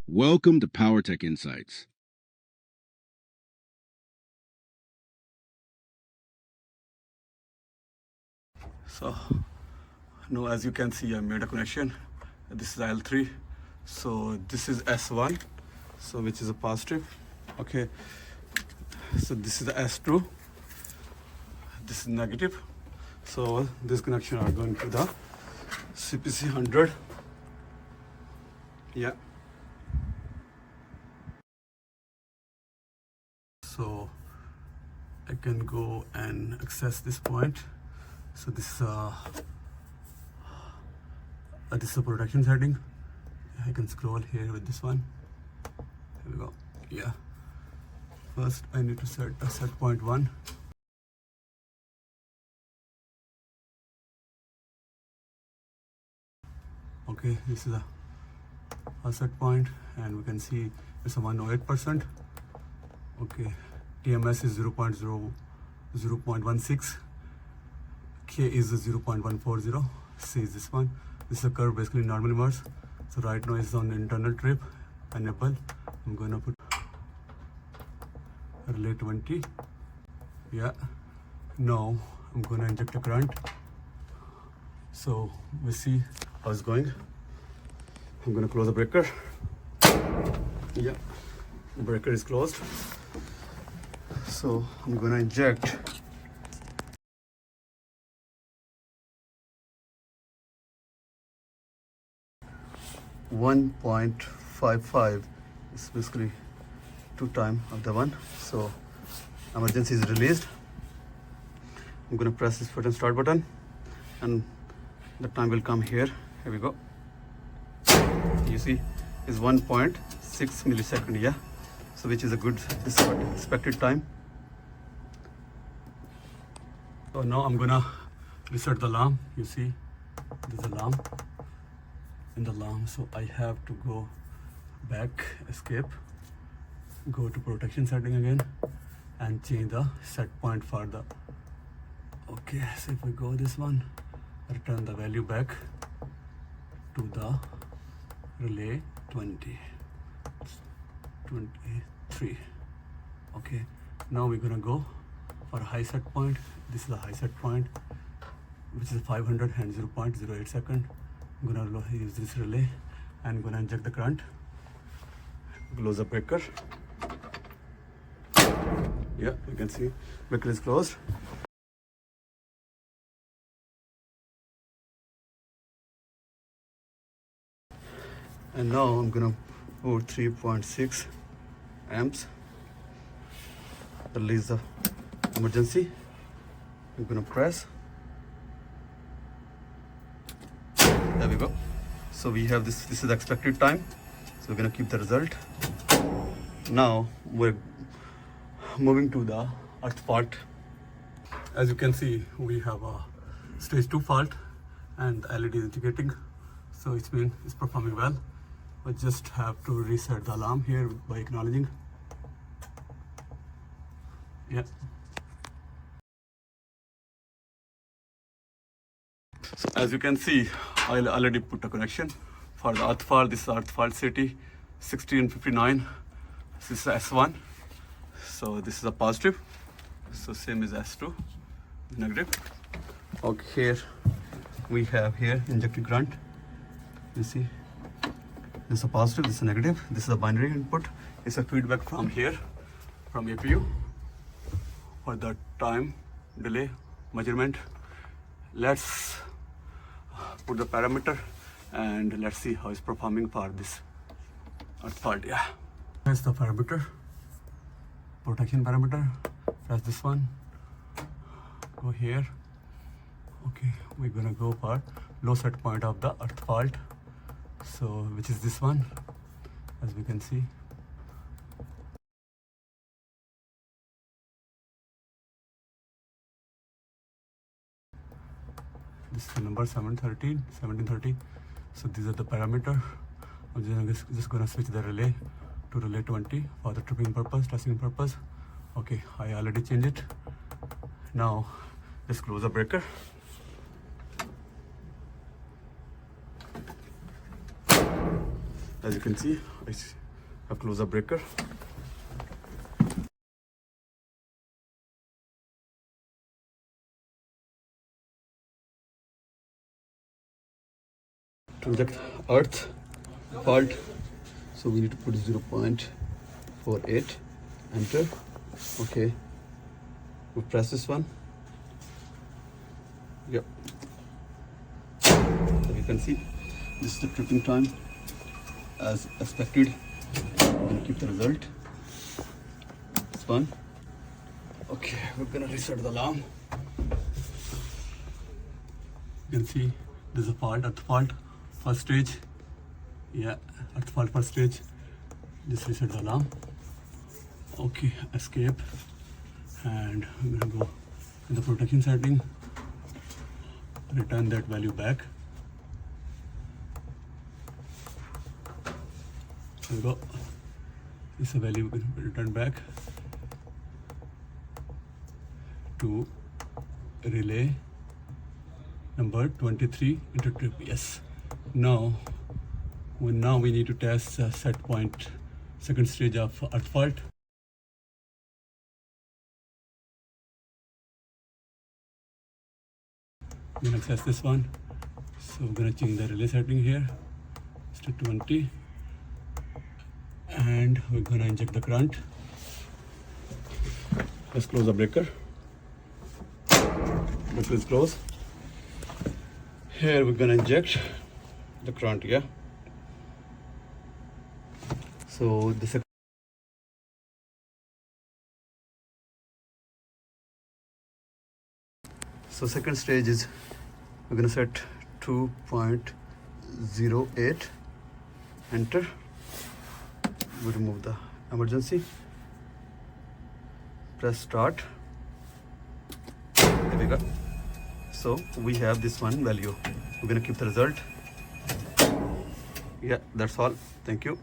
Welcome to Powertech Insights. So now, as you can see, I made a connection. This is L3, so this is S1, so which is a positive. Okay, so this is the S2, this is negative. So this connection are going to the CPC 100. Yeah. So I can go and access this point. So this is a production setting. I can scroll here with this one. Here we go. Yeah. First, I need to set a set point 1. Okay, this is a set point, and we can see it's a 108%. Okay, TMS is 0.16. K is 0.140. C is this one. This is a curve, basically normal inverse. So right now it's on internal trip, enable. I'm gonna put relay 20. Yeah. Now I'm gonna inject a current. So we see how it's going. I'm gonna close the breaker. Yeah, the breaker is closed. So I'm gonna inject 1.55. It's basically 2 times of the one. So emergency is released. I'm gonna press this button, start button, and the time will come here. Here we go. You see is 1.6 millisecond. Yeah, so which is a good expected time. So now I'm gonna reset the alarm. You see this alarm in the alarm, so I have to go back, escape, go to protection setting again, and change the set point for the. Okay, so if we go this one, return the value back to the relay 23. Okay, now we're gonna go for a high set point. This is a high set point, which is 500 and 0.08 second. I'm gonna use this relay and gonna inject the current. Close the breaker. Yeah, you can see breaker is closed. And now I'm gonna put 3.6 amps. Release the emergency. I'm gonna press. There we go. So we have this is the expected time. So we're gonna keep the result. Now we're moving to the earth fault. As you can see, we have a stage 2 fault and the LED is indicating. So it means it's performing well. We just have to reset the alarm here by acknowledging. Yeah. So as you can see, I already put a connection for the earth fault. This is earth fault city 1659. This is S1. So this is a positive. So same as S2, negative. Okay, here we have here injecting current. You see, this is a positive, this is a negative. This is a binary input. It's a feedback from here, from APU for the time delay measurement. Let's put the parameter and let's see how it's performing for this earth fault. Yeah, here's the parameter, protection parameter. Press this one, go here. Okay, we're gonna go for low set point of the earth fault, so which is this one, as we can see. This is the number 1730. So these are the parameter. I'm just gonna switch the relay to relay 20 for the tripping purpose, testing purpose. Okay, I already changed it. Now just close the breaker. As you can see, I close the breaker. To inject earth fault, so we need to put 0.48, enter. Okay, we press this one. Yep, so you can see this is the tripping time as expected. We're gonna keep the result. It's fun. Okay, we're gonna reset the alarm. You can see there's a fault, earth fault, first stage. Yeah, earth fault, first stage. Just reset the alarm. Okay, escape, and we're gonna go in the protection setting. Return that value back. There we go. This is a value we can return back to relay number 23 into trip. Yes. Now we need to test set point, second stage of earth fault. We're gonna access this one. So we're gonna change the relay setting here. It's to 20. And we're gonna inject the current. Let's close the breaker. Breaker is closed. Here we're gonna inject the current, yeah. So the second stage is we're gonna set 2.08, enter. We remove the emergency, press start. There we go. So we have this one value. We're gonna keep the result. Yeah, that's all. Thank you.